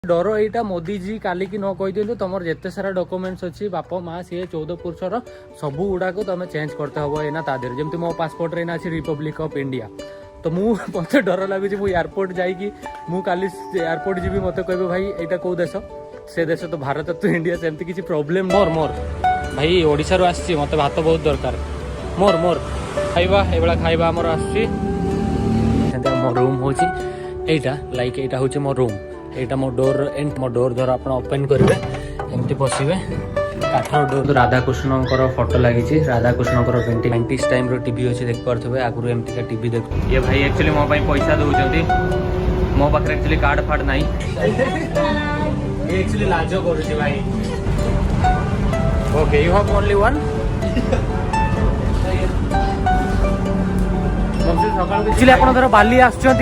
डर यहाँ मोदी जी काली की न कही दिखाँ तुम जिते सारा डॉक्यूमेंट्स अच्छी बाप माँ सी 14 पुरुषर सब गुड़ाक तुम चेंज करते हम एना तादेह जमी मो पासपोर्ट रे अच्छी रिपब्लिक ऑफ इंडिया तो मत डर लगुच मु एयरपोर्ट जाकि काली एयरपोर्ट जी मत कहे भाई यहाँ कौ देश से देश तो भारत तो इंडिया सेमती किसी प्रोब्लेम मोर मोर भाई ओडिशा रू आसी मत भात बहुत दरकार मोर मोर खाइबा ये खाइबा आमर आसी मो रूम हूँ यहाँ लाइक यहाँ हूँ मो रूम यहाँ मो डोर द्वारा आप ओपन करेंगे एमती पशिवे काठर डोर राधाकृष्ण फोटो लगी राधाकृष्ण पेंटिंग टाइम टीवी अच्छे देख पारे आगुरी एमती का टीवी देख ये भाई एक्चुअली मो पैसा दौरान मो पाखे एक्चुअली कार्ड फार्ड ना एक्चुअली लाज कर भाई okay you have only one actually आप धर बाली आसुँच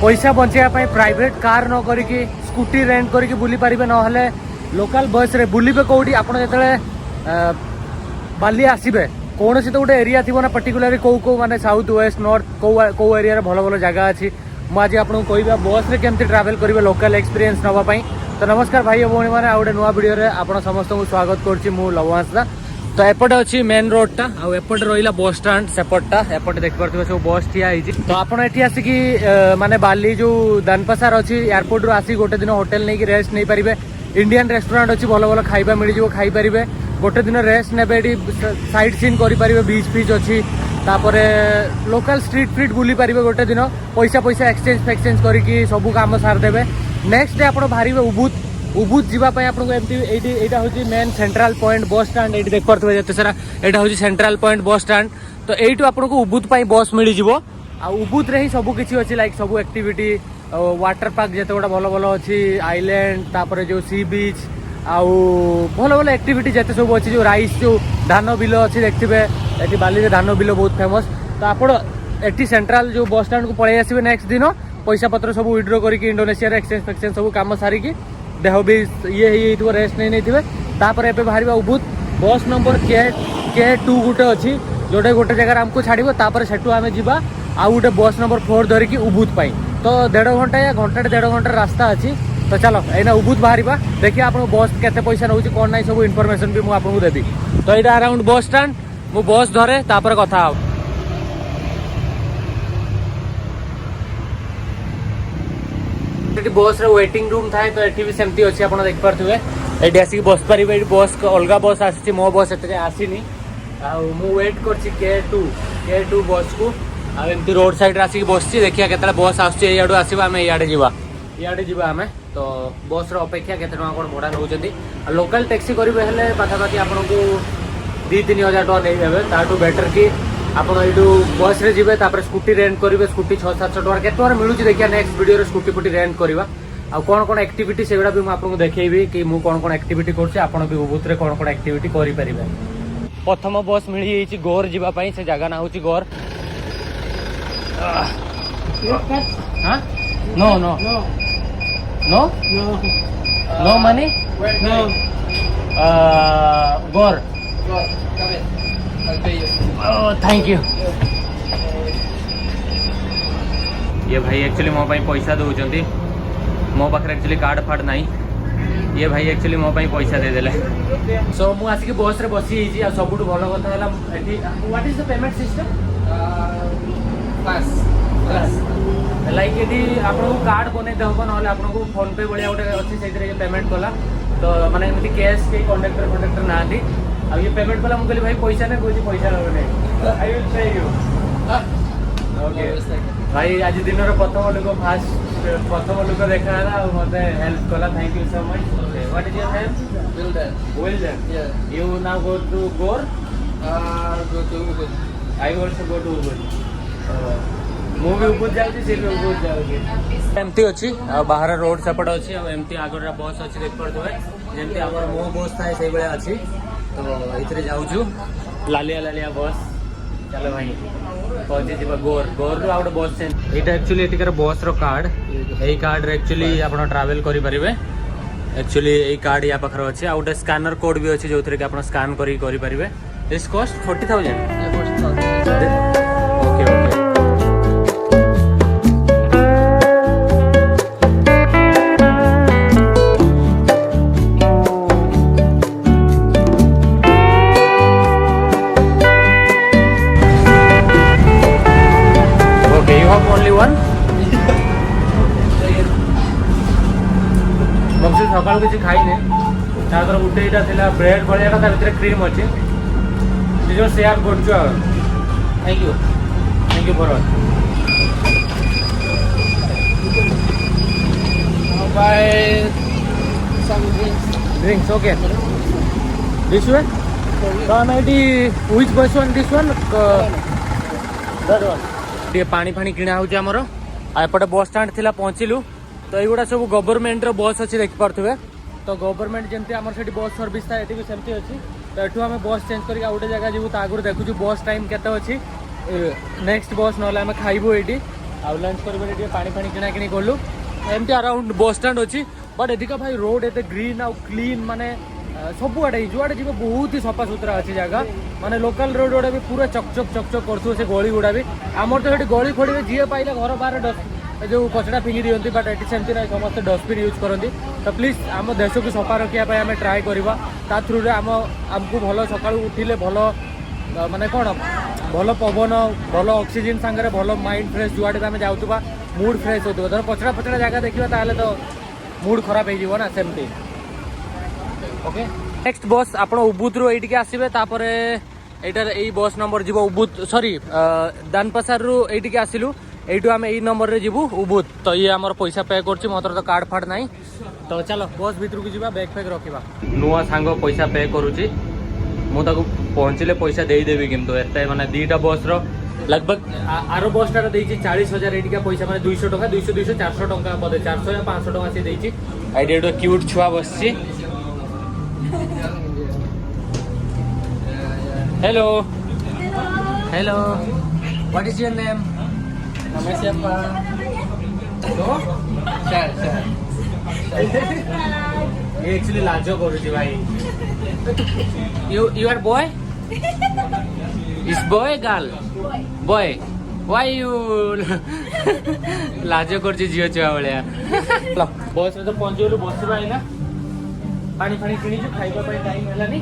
पैसा बचाई प्राइवेट कार न करिकी स्कूटी रेंट करके बुली पारिबे नहले लोकल बस रे बुलिबे कोडी आपण जेतले बाली आसीबे कौन से तो गोटे एरिया थी ना पर्टिकुलरली कौ माने साउथ वेस्ट नॉर्थ कौ एरिया रे भल भल जगह अच्छी मुझे आपको कहबा बस रे केमती ट्रैवल करेंगे लोकल एक्सपीरियंस नवा पाई तो नमस्कार भाई भौणी मैंने आउ गोटे नुआ वीडियो रे आपण समस्त को स्वागत करुच्ची मु लवंसदा तो एपटे अच्छी मेन रोड टा आ एपटे रहा बस स्टाण्ड सेपटा एपटे देख पारे सब बस ठिया तो आपड़ ये आसिकी माने बाली जो दानपासार अच्छी एयरपोर्ट रू आसी गोटे दिन होटेल नहीं रेस्ट नहीं पारे इंडियन रेस्टोरेंट अच्छी भल भल खाइबा मिल जाव खाई पारे गोटे दिन रेस्ट ने साइड सीन करेंगे बीच फीच अच्छी तापर लोकल स्ट्रीट फ्रीट बुली पारे गोटे दिन पैसा पैसा एक्सचेंज फैक्सचेंज करके सब कम सारदे नेक्स्ट डे आप बाहर उबुत जावाई आपको एमती यहाँ हूँ मेन सेंट्रल पॉइंट बस स्टाण्ड ये देख पारे जिते सारा यहाँ हूँ सेंट्रल पॉइंट बस स्टाण्ड तो यू आपको उबुत बस मिल जाव आ उबुत रे ही सब किसी अच्छी लाइक सब एक्टिविटी वाटर पार्क जिते गोटे भल भल अच्छी आइलैंड तापर जो सी बीच आउ भल भल एक्टिविटी जिते सब अच्छी जो राइस जो धान बिल अच्छी देखते ये बाली धान बिल बहुत फेमस तो आप सेंट्रल जो बस स्टाण्ड को पलि आसवे नेक्स्ट दिन पैसा पत्र सब विड्रो करके इंडोनेशिया एक्सचेंज फैक्सचेंज सब कम सारिकी देह भी ये रेस्ट नहीं थे तापर एबे बाहर उबुत बस नंबर के2 गोटे अच्छी जोटे गोटे जगह आमको छाड़ो तापर सेठू आम जा आउ गोटे बस नंबर 4 धरिकी उबुत पाई तो 1.5 घंटा या घंटा 1.5 घंटा रास्ता अच्छी तो चलो एना उबुत बाहर देखिए आप बस केते पैसा नौ कौन ना सब इनफॉरमेशन भी मुझे देवी तो यहाँ अराउंड बस स्टाण्ड मु बस धरे तापर कथा हो बस रे वेटिंग रूम थाए तो ये भी सेमती अच्छी आप देख पारे ये आसिक बस पारे बस अलग बस आसी मो बस एत आसीनी वेट कर बस को आमती रोड साइड आसिक बस देखिए केते बस आसू आसो आम इे जा आम तो बस अपेक्षा केते कौन भड़ा नौ लोकल टैक्सी करेंगे पाखापाखि आपको 2-3 हज़ार टका नहीं देवे ताठू बेटर कि आप बस रे जीवे तापर स्कूटी रेंट करेंगे स्कूटी 600-700 टका केत मिलूँ देखिए नेक्स्ट वीडियो स्कूटी फुटी रेंट करवा आ कौन कौन एक्टिविटी से भी आपको देखेबी कि मु कौन कौन एक्टिविटी करुँच आप भी उबुत रे कौन कौन एक्टिविटी करें प्रथम बस मिल जाइए गोर जावाई से जगह ना हूँ गोर no no no no money गोर थैंक यू ये भाई एक्चुअली मो पैसा दौरान मो पाखे एक्चुअली कार्ड फार्ड ना ये भाई एक्चुअली मो पैसा देदेले सो मु आसिक बस रे बसी सब भल कथा what is the payment system like ये आपको कार्ड बनते हम ना आपको फोन पे भाया गोटे अच्छी से पेमेंट कला तो माने एमती कैश के कंडक्टर ना अब ये पेमेंट कला मुझे भाई पैसा नहीं कौन पैसा ना I will pay you okay भाई आज दिन प्रथम लोक प्रथम लोक देखा मत हेल्प कला thank you so much what is your name Wildan you now go to गोर go to Ubud. I also go to Ubud मु भी उबुद जाउची से भी उबुद जाउची एमती अछि बाहर रोड सेपट अछि एमती आगर बस अछि देख पड़तबे जेमती हमर मो बस थाए से बेले अछि तो इतरे जाउछु लालिया बस चलो भाई पहुंचे जीवा गोर रू आउट बस स्टैंड एटा एक्चुअली एटिकर बस रो कार्ड एई कार्ड रे एक्चुअली आपण ट्रैवल करि परिबे एक्चुअली एई कार्ड या पाखर अछि आउट स्कैनर कोड भी अछि जोथरे कि आपण स्कैन करि परिबे दिस कॉस्ट 40,000 ओके सकाल किसी खाइने तापर गोटेटा थिला ब्रेड भलिया ता भितर क्रीम अछि जो शेयर करछु आ thank you for all Buy some drinks. okay this way so maybe which bus one this one that one ये पानी फानी किणा होउछ हमर आ एपटे बस स्टैंड थिला पहुंचिलु तो एगुडा सब गवर्नमेंट रो बस अछि देख पारथुबे तो गवर्नमेंट जेंति हमर सेठी बस सर्विस था एठी भी सेमती अछि तो एठु हमें बस चेंज करी आ उडे जगह जीवु त आगुर देखुछु बस टाइम केते अछि नेक्स्ट बस नले हम खाइबो एठी आ लंच करबे एठी पानी फानी किणा किणी करलु एमती अराउंड बस स्टैंड अछि बट एदिका भाई रोड एते ग्रीन आ क्लीन माने सब आड़े जुआड़े जी बहुत ही सफा सुतरा अच्छी जगह माने लोकल रोड गुड़ा भी पूरा चकचक करूँ से गली गुड़ा भी आमर तो ये गली खोड़ी जी पाइले घर बाहर जो कचरा फिंगी दिखती बट ये सेमती ना समस्त डस्टबिन यूज करती तो प्लीज आम देश को सफा रखापी आम ट्राए करवा थ्रु आमको भल सका उठिले भल माने कौन भल पवन भल ऑक्सीजन सांगे भल माइंड फ्रेश जुआड़े आम जाऊा मूड फ्रेश होता धर पचड़ा पचड़ा जगह देखा ताले तो मूड खराब हो ना सेमती ओके नेक्स्ट बस आपण उबुद रु एटिके आसीबे तापरे एटार एई बस नंबर जीवो उबुद सॉरी दानपासार रु एटिके आसिलु एटू आम एई नंबर रे जीवु उबुद तो ये हमर पैसा पे करछि मतर तो कार्ड फार्ड नाही तो चलो बस भीतर को जीवा बैग पैक रखिबा नुआ सांग पैसा पे करूछि मु ताको पहुंचले पैसा देई देबी किंतु एते माने दीटा बस रो लगभग आरो बस टा देइछि 40,000 एटिका पैसा माने 200 टका 200 400 टका पदे 400 या 500 टका से देइछि आइडिया तो क्यूट छुआ बसछि Hello. Hello. What is your name? Nama siapa? So? Sir. ये एक्चुअली लाजो करूची भाई. You are boy? Is boy girl? Boy. Why you Lajo करूची जियो छुआ भलिया. बस में तो पहुंचेलु बसबा आइना. पानी फानी किनी जो खाइबा ପାଇଁ टाइम हेलानी.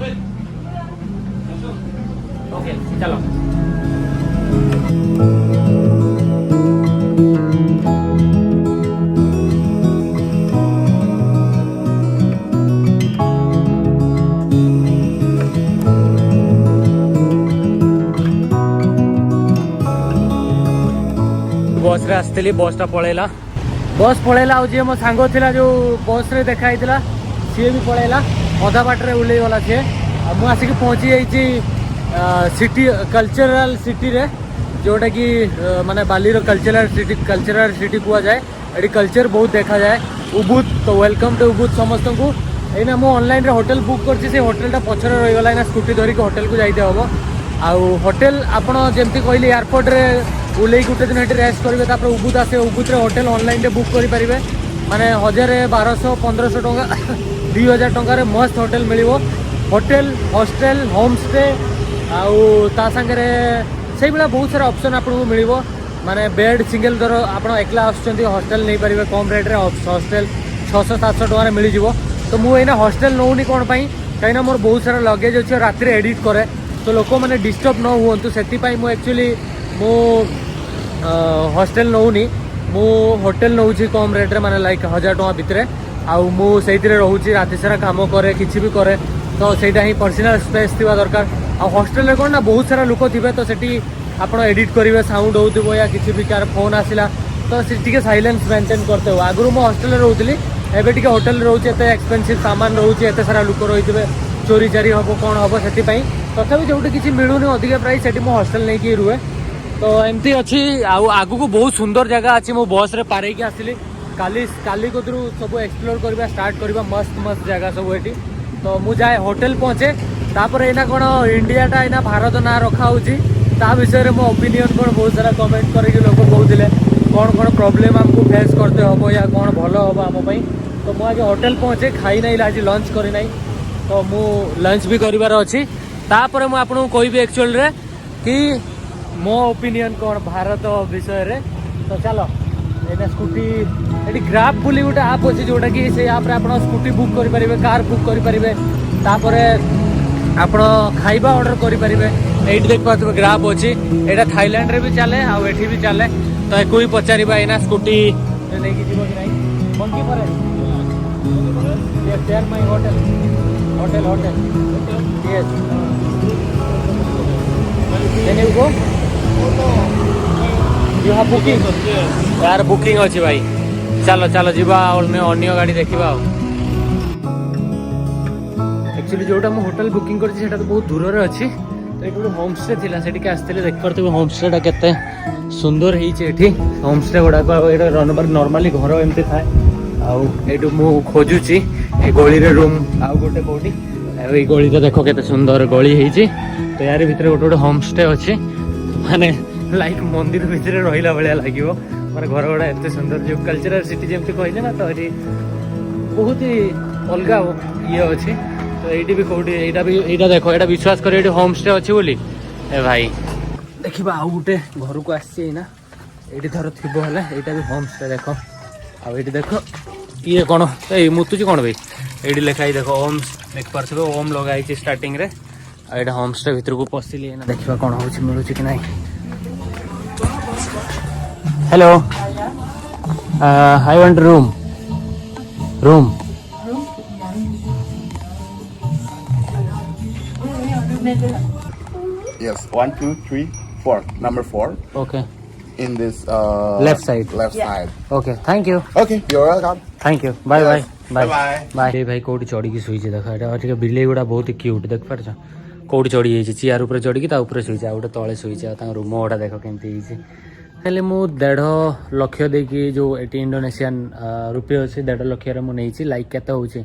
ओके चलो बस रे आसली बस टा पळेला जे मो सांग थिला जो बस रे देखा हितला सी भी पळेला अधा बाट रे उले गला छे मु आसिक पहुंची जाईची सिटी कल्चरल सिटी रे जोटा कि माने बाली रो कल्चरल सिटी कुआ जाए एडी कल्चर बहुत देखा जाए उबुद तो वेलकम टू उबुद समस्त को एना मो ऑनलाइन रे होटल बुक करछि से होटल टा पछरे रहि गला ना स्कूटी धरि के होटल को जाइते हबो आ होटल आपण जेमती कहली एयरपोर्ट रे उलेई गुटे दिन हेटी रेस्ट करबे तापर उबुद आसे उबुद रे होटल ऑनलाइन रे बुक करि परिबे माने 1000 1200 1500 टका 2000 टका रे मस्त होटल मिलिवो होटल हॉस्टल होम स्टे आउ ता संगे से बहुत सारा ऑप्शन आपको मिल माने बेड सिंगल दर आप एकला आसुँच हॉस्टल नहीं पारे कम रेट रे हॉस्टल 600-700 टकर मिल जाव तो मुझे हॉस्टल नौनी कौन कहीं मोर बहुत सारा लगेज अच्छे रात एडिट करे तो लोक मैंने डिस्टर्ब न हूँ से एक्चुअली मु हॉस्टल नौनी मु होटल नौ कम रेट रे माने लाइक 1000 टका भितर आउ से रोचे राति सारा काम करे किसी भी करे तो सेटा ही पर्सनल स्पेस थी दरकार आ हॉस्टल कौन ना बहुत सारा लोक थे तो सेठी आपड़ एडिट करेंगे साउंड हो या किसी भी कार फोन आसला तो टे साइलेंस मेंटेन करते हो आगु मो हॉस्टल रोली एवं टे होटल रोचे एत एक्सपेंसिव सामान रोचे एत सारा लोक रही थे चोरी चारी हम कौन हम से तथापि जो किसी मिलूनी अधिक प्राइस से हॉस्टल नहीं रुहे तो एमती अच्छी आगु को बहुत सुंदर जगह अच्छी मो बस रे पारे आसली काली को सब एक्सप्लोर करवा स्टार्ट करवा मस्त जगह सब ये तो मु जाए होटल पहुँचे तापर एना कौन इंडिया टा एना भारत ना रखा ता विषय मो ओपिनियन कौन बहुत सारा कमेंट करके लोग कहते कौन प्रॉब्लम आमको फेस करते हम या कौन भल हम आम तो मुझे आज होटल पहुँचे खाई ना आज लंच करना तो मु लंच भी करार अच्छी तापर मुझे आपको कहबी एक्चुअल रे कि मो ओपिनियन कौन भारत विषय रे तो चलो एना स्कूटी ये ग्राफ बोली गोटे आप अच्छे जोटा कि से आप स्कूटी बुक करेंगे कार बुक करेंगे आप खाइबा ऑर्डर करेंगे ये देख पाते ग्राफ अच्छी यहाँ थाईलैंड रे भी चले आठी भी चले तो एक पचार एना स्कूटी नहीं जीव कि नहीं monkey Share my hotel. Yes. Can you go? You have booking? यार बुकिंग अच्छी भाई चलो चलो जीवा अन्य गाड़ी देखा एक्चुअली जोटा मुझे होटेल बुकिंग कर तो बहुत दूर में अच्छी तो ये गोटे होम स्टे थी से आसते देखिए होम स्टेटा के सुंदर होती होम स्टे गुड़ाक नॉर्मली घर एमती थाए आउ मु खोजुची ए गली रे रूम आउ गोटे कौटी ये गली तो देख के सुंदर गली होती तो यार भितर गोटे गोटे होम स्टे अच्छी माने लाइक मंदिर भितर रहा भाया लगे माने घर गुड़ा एत सुंदर जो कल्चरल सिटी जमी कहले ना तो ये बहुत ही अलग ये अच्छी तो ये भी कौटी यहाँ देख यहाँ विश्वास कर होम स्टे अच्छी बोली ए भाई देखा आउ गोटे घर को आसना ये धर थी यहाँ भी होम स्टे देख आउ ये देख ये कौन ये मुतुची कौन भाई ये लिखाई देख ओम देख पार्थे ओम लगाई स्टार्टिंग रे आ होम स्टे भीतर को पशिली देखा कौन हो मिलूँ कि ना hello I want room Yes, 1, 2, 3, 4. Number 4 okay in this left side side. Okay thank you Okay, you're welcome. Thank you bye bye bye Bye. Bye भाई कौटी चढ़ी शुई देख ये बिले गुड़ा बहुत क्यूट देख पार्छ कौटी चढ़ी जाइए चेयर उपर चढ़ी शुई आ गोटे तले शुई रूम गुड़ा देख केमती हेले मु 1.5 लाख देकी जो ये इंडोनेशियन रुपये अच्छे 1.5 लाख मुझे लाइक केते होची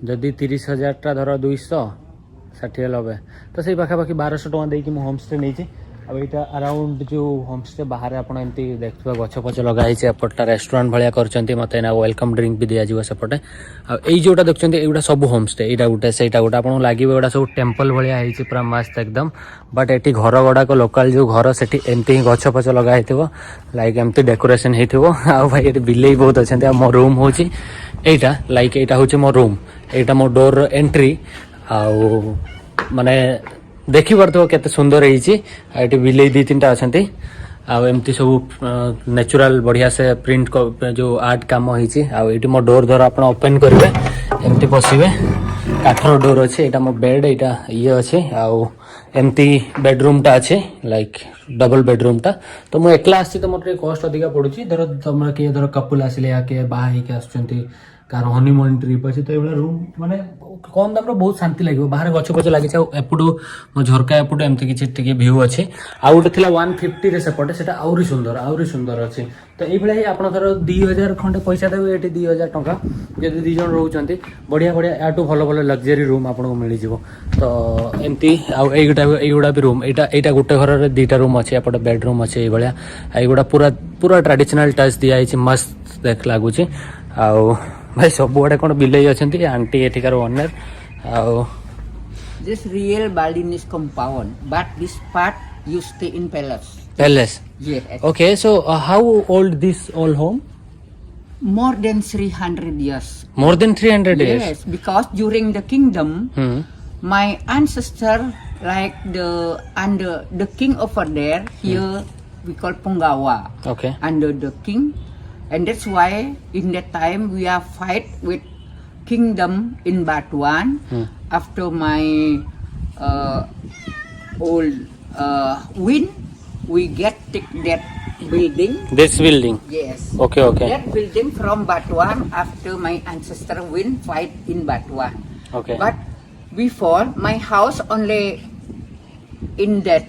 जदि 30,000 टा धर 260 तो से पाखापाखि 1200 टका देकी मु होम स्टे नहीं अब यहाँ अराउंड जो होम स्टे बाहर आप देखिए गछ पछ लगाई एपटा रेस्टोरेंट भाया कर मत वेलकम ड्रिंक भी दिज्व सेपटे आई जोटा देखते ये सब होम स्टे यहाँ गोटे से गोटे आपको लगे ये सब टेम्पल भाया पूरा मस्त एकदम बट ये घर गुड़ाक लोकाल जो घर से एमती ही गछ पछ लगाई लाइक एमती डेकोरेशन हो भाई ये बिले बहुत अच्छा मो रूम हूँ यहाँ लाइक यहाँ हूँ मो रूम यहाँ मो डोर एंट्री आउ माने देखी पार्थ केते सुंदर होती बिले 2-3टा अच्छा आमती सब नेचुरल बढ़िया से प्रिंट जो आर्ट काम होती मो डोर धर आप ओपन करेंगे एमती पशिवे काठर डोर अच्छे यहाँ मो बेड यहाँ ये अच्छे आमती बेडरूम टा अच्छे लाइक डबल बेडरूम टा तो मुझे एकला आसी तो मोटे कस्ट अधिका पड़ुची धर तुम किए धर कपुल आसिले या किए बाहर आसुँच कार हनीमून ट्रिप अच्छे तो ये रूम माने कम दाम बहुत शांति लगे बाहर गछ पछ लगे एपटू मो झरका एपटू एमती किसी भ्यू अच्छे आउ गोटे 150 सेपटे से आहरी सुंदर अच्छे तो ये आप धर 2000 खंडे पैसा देवे ये 2000 टका जब 2 जन रोचे बढ़िया बढ़िया या भल भल लग्जरी रूम आपको मिल जाव तो एमती आउटा भी रूम यहाँ गोटे घर में 2टा रूम अच्छे एपटे बेडरूम अच्छे ये गुड़ा पूरा पूरा ट्रेडिशनल टच दिखाई मस्त देख लगुच आउ भाई सब गुड़े कौन बिले अच्छा आंटी एठिकार ओनर आउ This real Balinese compound, but this part you stay in palace. Palace Yes. okay so how old this old home More than 300 years. more than 300 years Yes, because during the kingdom, my ancestor, like under the king over there, here we call Punggawa, okay under the king, and that's why in that time we are fight with kingdom in Batuan. After my old win, we get that building. this building Yes. okay That building from Batuan after my ancestor win fight in Batuan. okay But before my house only in that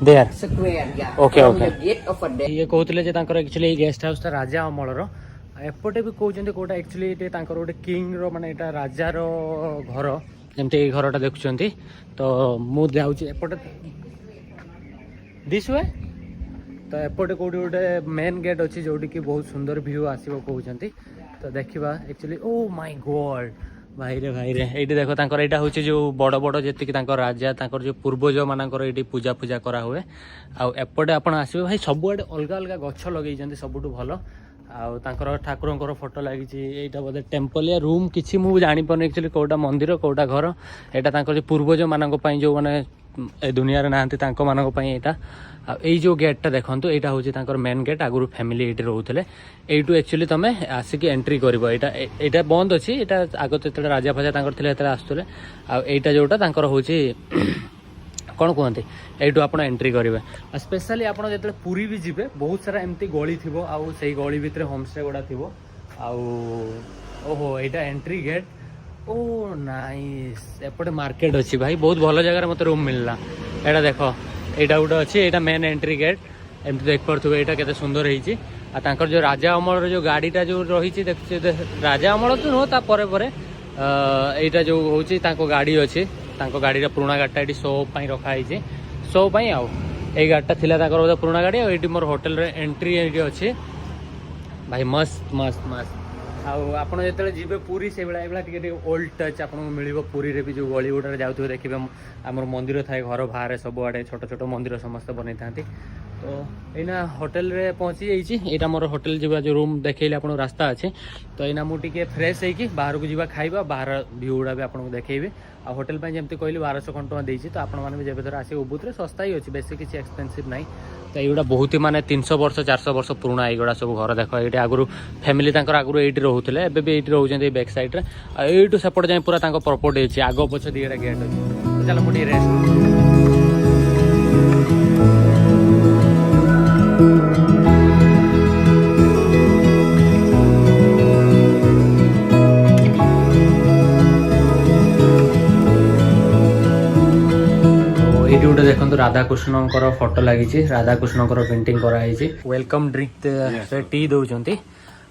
there square, yeah. Okay, from okay. the gate over there. ये कहते actually guest house राजा अमलर एपटे भी कहते कौटा actually गोटे king रो माने एटा राजार घर जमती ये घरटा देखुंत तो मुझे एपटे दिस वे तो एपटे कौटी गोटे मेन गेट अच्छी जोटी कि बहुत सुंदर व्यू आसो कहते तो देखा एक्चुअली ओ माय गॉड भाई रे ये देख यहाँ हूँ जो बड़ बड़ जी राजा जो पूर्वज मानकर ये पूजा पूजा करा हुए आउ एपटे आप आसवे भाई सबुआडे अलग अलग गछ लगे सबुठ भल आउ तांकर ठाकुरंकर फोटो लगी एटा बोधे टेम्पल या रूम किसी मुझे जापर एक्चुअली कौटा मंदिर कौटा घर यहाँ तांकर पूर्वज मान जो मैंने ए दुनिया ना माना यही जो गेटा देखो यहाँ हूँ मेन गेट आगुरी फैमिली ये रोते यू एक्चुअली तुम आसिक एंट्री कर यहाँ बंद अच्छी यहाँ आग जो राजा फाजा थे आसुले आईटा जोटा हूँ कौन कहते यू आप एंट्री करेंगे स्पेशली आप जो पुरी भी जी बहुत सारा एमती गली थी आउ से गली भितर होमस्टे गुड़ा थी ओहो यहाँ एंट्री गेट ओ नाइस एपटे मार्केट अच्छी भाई बहुत भल जगह मत रूम मिलला यहाँ देख यहाँ गोटे अच्छी यहाँ मेन एंट्री गेट एमती देख पारे यहाँ केते सुंदर होती जो राजा अमल जो गाड़ीटा जो रही राजा अमल तो नुह तापर यहाँ जो हूँ गाड़ी अच्छी गाड़ी पुराना गाड़ीटा ये शो रखाई शो आउ ये गाड़ीटा थी पुराना गाड़ी और ये मोर होटेल एंट्री ये अच्छी भाई मस्त मस्त मस्त आपड़ जो जी पुरी से भाया ओल्ड टच आपको मिल पुरी रे भी जो गली गुड़ा जाऊे देखिए आम मंदिर थाए घर बाहर सब आड़े छोट छोट मंदिर समस्त बन था तो यहाँ होटेल रे पहुँची जाइए यहाँ मोर होटेल जा जो रूम देखिए आप रास्ता अच्छे तो यहाँ मुझे फ्रेश होगी बाहर को जावा खाइबा बाहर व्यू गुड़ा भी आपको देखेबी आ होटेल जमी कहली 1200 खंड टका देती तो आपने जब थोड़ा आसे उबुद्रे सस्ता ही अच्छी बेस किसी एक्सपेंसिव ना तो युवा बहुत ही माने 300 वर्ष 400 वर्ष पुराना युवा सब घर देख ये आगु फैमिली आगु ये रोते एवं भी ये रोचे बैक सैड्रे यू सेपट जाए पूरा प्रॉपर्टी अच्छी आग पछ दिगटा गेट अच्छी चलो मुझे रेस्ट गोटे देखो राधाकृष्ण फोटो लगी राधाकृष्ण पेंटिंग कराई वेलकम ड्रिंक टी दौरान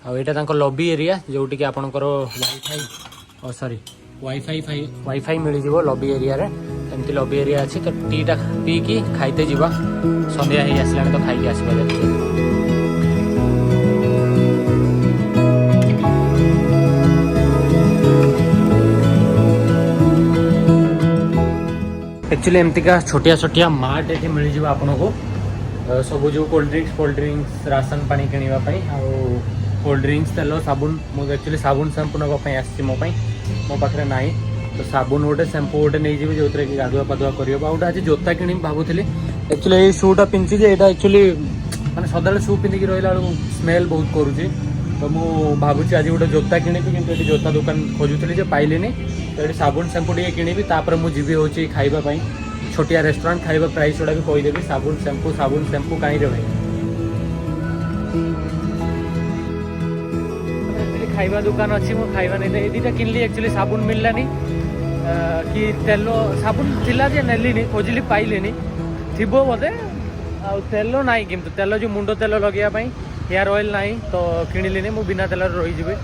आईटा लॉबी एरिया जोटि आपंकर वाईफाई सॉरी वाईफाई मिल जाव लॉबी एरिया रे एमती लॉबी एरिया अच्छी तो टीटा पीकी खाइते जीवा संध्या ही आसला तो खाई आसपा एक्चुअली एमती का छोटिया छोटिया मार्ट ये मिल जाव आपन को सब जो कोल्ड ड्रिंक्स राशन पानी किनापी कोल्ड ड्रिंक्स तेल साबुन मुझे एक्चुअली साबुन शैम्पू नापी आसी मो पाखे ना तो साबुन गोटे शैम्पू गोटे नहीं जी जो कि गाधुआ पाधुआ कर आज जोता कि भावुली एक्चुअली ये शूटा पिंधि यहाँ एक्चुअली मैंने सदा शू पिंधिकी रहा स्मेल बहुत करुच्ची तो मुझे भावुँ आज गोटे जोता किणवी कि जोता दुकान खोजुली पाइलिनी तो ये साबुन शैम्पू टे किणवी मुझे जीवी हूँ खावाई छोटिया रेस्टोरेंट खाଇବା प्राइस गुड़ा भी कहीदेवी साबुन शैम्पू कहीं भाई खाଇବା दुकान अच्छी मो खाଇବା नहीं दीटा किनली एक्चुअली साबुन मिललानी कि तेल साबुन थिला जे नेलिनी खोजिली पाइलिनी थिबो बोधे आ तेल नाई किंतु तेल जो मुंड तेल लगेया हेयर ऑयल नाई तो किणिलिनी मु बिना तेल रही जीवी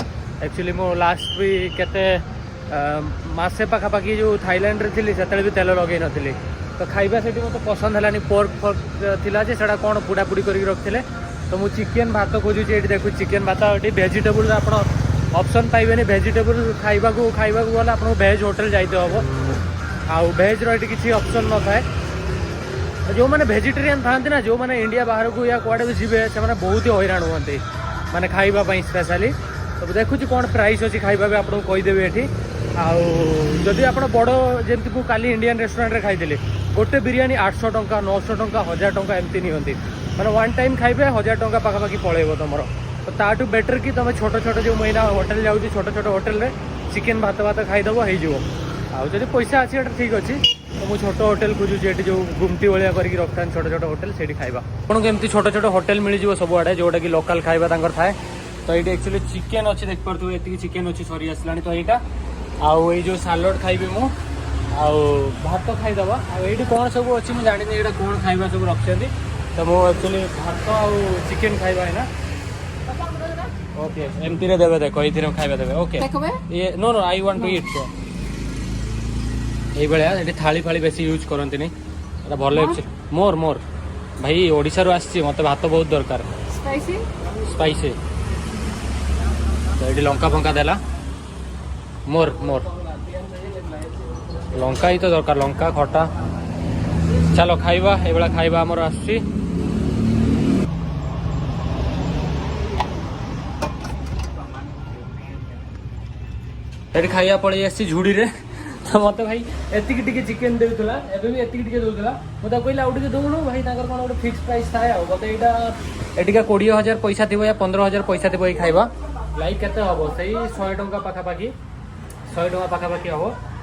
एक्चुअली मो लास्ट भी केते मासे पाखापाखि जो थाईलैंड रे थिली सेतले भी तेल लगे नथिली तो खाଇବା सेठी मते पसंद हलानी पोर्क थिला जे सेटा कोन पुडा पुडी करके रखथिले तो मु चिकन भात खोजु जे एठी देखु चिकन भात एठी वेजिटेबल आपण ऑप्शन पाइबेनी वेजिटेबल खाଇବା को गला आपण वेज होटल जाइते हबो आ वेज रो एठी किछि ऑप्शन न थाए जो माने वेजिटेरियन थांती ना जो माने इंडिया बाहर को या कुआडे भी जीवे से माने बहुत ही हैरान होते माने खाଇବା पई स्पेशली तो देखु कौन प्राइस अच्छी खाଇବା भी आपको कहीदेवी एठी आदि आप बड़ जमी को काली इंडियन रेस्टोरेंट खाई गोटे बिरियानी 800 टंका 900 टंका 1000 टंका एमती नियंती मैंने वन टाइम खाइबे 1000 टंका पाखापाखि पड़ेब तुम तो ताठू बेटर कि तुम छोट छोट जो महीना होटेल जाऊँगी छोट छोट होटेल रे चिकेन भात भात खाईदेव हो पैसा अच्छी ठीक अच्छी तो मुझे छोट होटेल खोजुची ये जो गुमटी भाया करके रखता छोट छोट होटेल से खाइबा आपको एमती छोट छोट होटेल मिल जाव सब आड़े जोटा कि लोकल खाइबा थाए तो ये एक्चुअली चिकेन अच्छी देख पारे ये चिकेन अच्छी सरी आसला तो यहाँ आउ जो सालड खाइबी मु भात खाईदे ये कौन सब अच्छी मुझे जानी ये कौन खाइबा सब रखते तो मुझे एक्चुअली भात आउ चिकेन खाइबा है ना ओके एमती रे देबे देखो ये खाइबा देबे ओके ये no no I want to eat ये भाया ये थाली फाली बेसी यूज करती नहीं भल मोर मोर भाई ओडिशा रू आसी मत भात बहुत दरकार स्पाइसी तो ये लंका फंका देला मोर मोर लंका ही तो दरकार लंका खटा चलो खाइबा ये खाइबा आमर आसी ଏଠି ଖାଇବା ପଳେଇ ଆସିଛି ଝୁଡ଼ିରେ। ତ ମୋତେ ଭାଇ ଏତିକି ଟିକେ ଚିକେନ୍ ଦେଉଥିଲା, ଏବେ ବି ଏତିକି ଟିକେ ଦେଉଥିଲା। ମୁଁ ତାକୁ କହିଲି ଆଉ ଟିକେ ଦେଉନୁ ଭାଇ, ତାଙ୍କର କ'ଣ ଗୋଟେ ଫିକ୍ସ ପ୍ରାଇସ୍ ଥାଏ ଆଉ। ମୋତେ ଏଇଟା ଏଠିକା 20,000 ପଇସା ଥିବ ୟା 15,000 ପଇସା ଥିବ ଏଇ ଖାଇବା। ଲାଇକ୍ କେତେ ହେବ ସେଇ 100 ଟଙ୍କା ପାଖାପାଖି, 100 ଟଙ୍କା ପାଖାପାଖି ହେବ।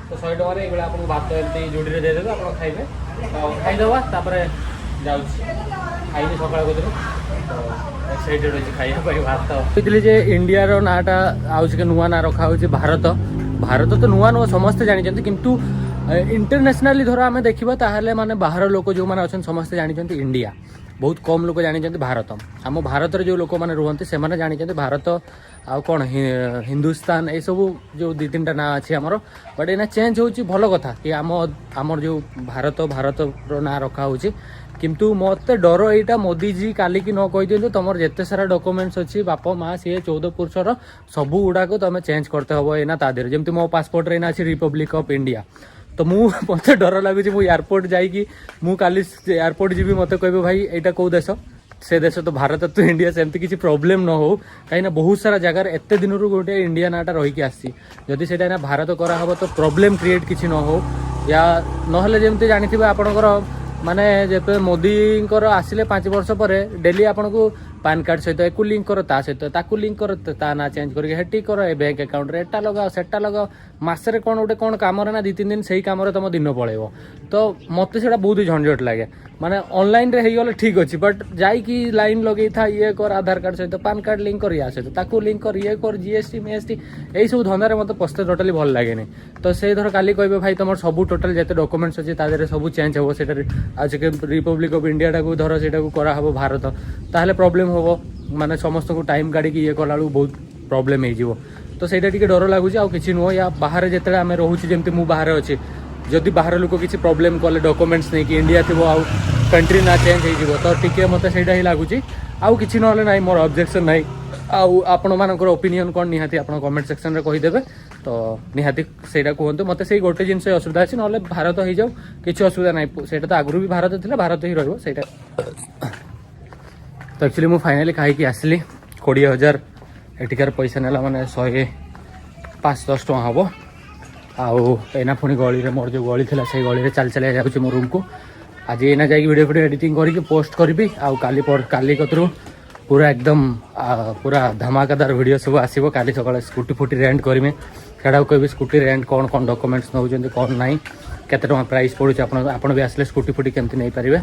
ତ 100 ଟଙ୍କାରେ ଏଇଭଳିଆ ଆପଣଙ୍କୁ ଭାତ ଏମିତି ଝୁଡ଼ିରେ ଦେଇଦେବେ, ଆପଣ ଖାଇବେ। ତ ଖାଇଦେବା, ତାପରେ ଯାଉଛି। ଖାଇନି ସକାଳ କତିରୁ, ତ ଏକ୍ସାଇଟେଡ୍ ଅଛି ଖାଇବା ପାଇଁ ଭାତ। କହିଥିଲି ଯେ ଇଣ୍ଡିଆର ନାଁଟା ଆଉ ଟିକେ ନୂଆ ନାଁ ରଖାହେଉଛି ଭାରତ। ଭାରତ ତ ନୂଆ ନୂଆ ସମସ୍ତେ ଜାଣିଛନ୍ତି, କିନ୍ତୁ ଇଣ୍ଟରନ୍ୟାସନାଲି ଧର ଆମେ ଦେଖିବା ତାହେଲେ ମାନେ ବାହାର ଲୋକ ଯେଉଁମାନେ ଅଛନ୍ତି ସମସ୍ତେ ଜାଣିଛନ୍ତି ଇଣ୍ଡିଆ, ବହୁତ କମ୍ ଲୋକ ଜାଣିଛନ୍ତି ଭାରତ। ଆମ ଭାରତରେ ଯେଉଁ ଲୋକମାନେ ରୁହନ୍ତି ସେମାନେ ଜାଣିଛନ୍ତି ଭାରତ ଆଉ କ'ଣ ହିନ୍ଦୁସ୍ତାନ, ଏସବୁ ଯେଉଁ 2-3ଟା ନାଁ ଅଛି ଆମର। ବଟ୍ ଏଇନା ଚେଞ୍ଜ ହେଉଛି, ଭଲ କଥା କି ଆମର ଯେଉଁ ଭାରତର ନାଁ ରଖାହେଉଛି। କିନ୍ତୁ ମୋତେ ଡର ଏଇଟା, ମୋଦିଜୀ କାଲିକି ନ କହିଦିଅନ୍ତୁ ତମର ଯେତେ ସାରା ଡକୁମେଣ୍ଟସ୍ ଅଛି ବାପ ମା ସିଏ 14 ପୁରୁଷର ସବୁ ଗୁଡ଼ାକ ତମେ ଚେଞ୍ଜ କରତେ ହେବ ଏଇନା ତା ଦେହରେ। ଯେମିତି ମୋ ପାସପୋର୍ଟରେ ଏଇନା ଅଛି ରିପବ୍ଲିକ୍ ଅଫ୍ ଇଣ୍ଡିଆ। ତ ମୋତେ ଡର ଲାଗୁଛି, ମୁଁ ଏୟାରପୋର୍ଟ ଯାଇକି ମୁଁ କାଲି ଏୟାରପୋର୍ଟ ଯିବି, ମୋତେ କହିବେ ଭାଇ ଏଇଟା କେଉଁ ଦେଶ, ସେ ଦେଶ ତ ଭାରତ ତ ଇଣ୍ଡିଆ, ସେମିତି କିଛି ପ୍ରୋବ୍ଲେମ୍ ନ ହଉ। କାହିଁକିନା ବହୁତ ସାରା ଜାଗାରେ ଏତେ ଦିନରୁ ଗୋଟେ ଇଣ୍ଡିଆ ନାଁଟା ରହିକି ଆସିଛି, ଯଦି ସେଇଟା ଏଇନା ଭାରତ କରାହେବ ତ ପ୍ରୋବ୍ଲେମ୍ କ୍ରିଏଟ୍ କିଛି ନ ହଉ। ୟା ନହେଲେ ଯେମିତି ଜାଣିଥିବେ ଆପଣଙ୍କର ମାନେ ଯେବେ ମୋଦିଙ୍କର ଆସିଲେ 5 ବର୍ଷ ପରେ ଡେଲି ଆପଣଙ୍କୁ ପାନ୍ କାର୍ଡ଼ ସହିତ ଏକୁ ଲିଙ୍କ୍ କର, ତା ସହିତ ତାକୁ ଲିଙ୍କ୍ କର, ତା ନାଁ ଚେଞ୍ଜ କରିକି ହେଟି କର, ଏ ବ୍ୟାଙ୍କ ଆକାଉଣ୍ଟରେ ଏଟା ଲଗାଅ ସେଟା ଲଗାଅ। ମାସରେ କ'ଣ କାମରେ ନା 2-3 ଦିନ ସେଇ କାମରେ ତମ ଦିନ ପଳେଇବ। ତ ମୋତେ ସେଇଟା ବହୁତ ଝଞ୍ଝଟ ଲାଗେ। ମାନେ ଅନଲାଇନ୍ରେ ହେଇଗଲେ ଠିକ୍ ଅଛି, ବଟ୍ ଯାଇକି ଲାଇନ୍ ଲଗେଇଥା, ଇଏ କର, ଆଧାର କାର୍ଡ଼ ସହିତ ପାନ୍ କାର୍ଡ଼ ଲିଙ୍କ୍ କର, ୟା ସହିତ ତାକୁ ଲିଙ୍କ୍ କର, ଇଏ କର, GST MST, ଏଇସବୁ ଧନ୍ଦାରେ ମୋତେ ପସ୍ତେ ଟୋଟାଲି ଭଲ ଲାଗେନି। ତ ସେଇ ଧର କାଲି କହିବେ ଭାଇ ତମର ସବୁ ଟୋଟାଲ୍ ଯେତେ ଡକୁମେଣ୍ଟସ୍ ଅଛି ତା ଦେହରେ ସବୁ ଚେଞ୍ଜ ହେବ, ସେଇଟାରେ ଆଉ ଯେ ରିପବ୍ଲିକ୍ ଅଫ୍ ଇଣ୍ଡିଆଟାକୁ ଧର ସେଇଟାକୁ କରାହେବ ଭାରତ, ତାହେଲେ ପ୍ରୋବ୍ଲେମ୍ ହେବ। ମାନେ ସମସ୍ତଙ୍କୁ ଟାଇମ୍ କାଢ଼ିକି ଇଏ କଲାବେଳକୁ ବହୁତ ପ୍ରୋବ୍ଲେମ୍ ହେଇଯିବ। ତ ସେଇଟା ଟିକେ ଡର ଲାଗୁଛି, ଆଉ କିଛି ନୁହଁ। ୟା ବାହାରେ ଯେତେବେଳେ ଆମେ ରହୁଛୁ, ଯେମିତି ମୁଁ ବାହାରେ ଅଛି, ଯଦି ବାହାର ଲୋକ କିଛି ପ୍ରୋବ୍ଲେମ୍ କଲେ ଡକୁମେଣ୍ଟସ୍ ନେଇକି ଇଣ୍ଡିଆ ଥିବ ଆଉ कंट्री ना चेंज हो तो टी मत से लगुच आउ कि ना ना मोर ऑब्जेक्शन ना आउ आपण मानकर ओपिनियन कौन निहाती आप कमेंट सेक्शन में कहीदेवे तो निहाती से कहतु मत से गोटे जिन असुविधा अच्छी ना भारत हो जाऊ कि असुविधा ना से तो आगु भी भारत थी भारत ही रही तो एक्चुअली मुझे फाइनाली खाई आसली 20,000 एटिकार पैसा नेला माने 105-10 टଙ୍କା हम आना पुणी गली मोर जो गली थी से गली चल चल जाऊँगी मो रूम को आज एना जा वीडियो वीडियो एडिटिंग करके पोस्ट करी काली कतरू पूरा एकदम पूरा धमाकेदार वीडियो सब आसो काली सका स्कूटी फुटी रेंट करमी क्या कह स्कूटी रेंट कौन कौन डॉक्यूमेंट्स नौ कौन ना केते टଙ୍କା प्राइस पड़ू आप भी आसले स्कूटी फुटी केमती नहीं पारे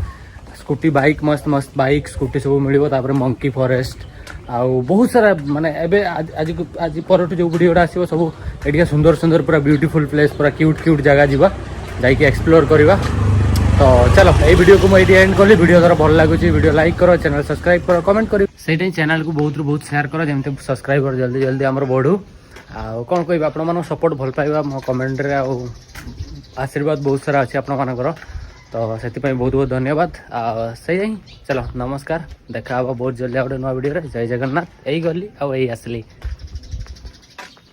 स्कूटी बाइक मस्त मस्त बाइक स्कूटी सब मिल मंकी फॉरेस्ट आउ बहुत सारा माने एबे आज आज पर जो वीडियोटा आसो सब ये सुंदर सुंदर पूरा ब्यूटीफुल प्लेस पूरा क्यूट क्यूट जगह जावा जाकि एक्सप्लोर करवा तो चलो ये वीडियो को मुझे एंड कली वीडियो द्वारा भल लगुच वीडियो लाइक करो चैनल सब्सक्राइब करो कमेंट करो से चैनल को बहुत शेयर करो जमी सब्सक्राइबर जल्दी जल्दी आमर बढ़ू आ कौन कह आप सपोर्ट भल पाइबा मो कमेंट रे आशीर्वाद बहुत सारा अच्छे आप तो से बहुत बहुत धन्यवाद से चलो नमस्कार देखा बहुत जल्दी गोटे नुआ वीडियो जय जगन्नाथ यही गली आई आसली।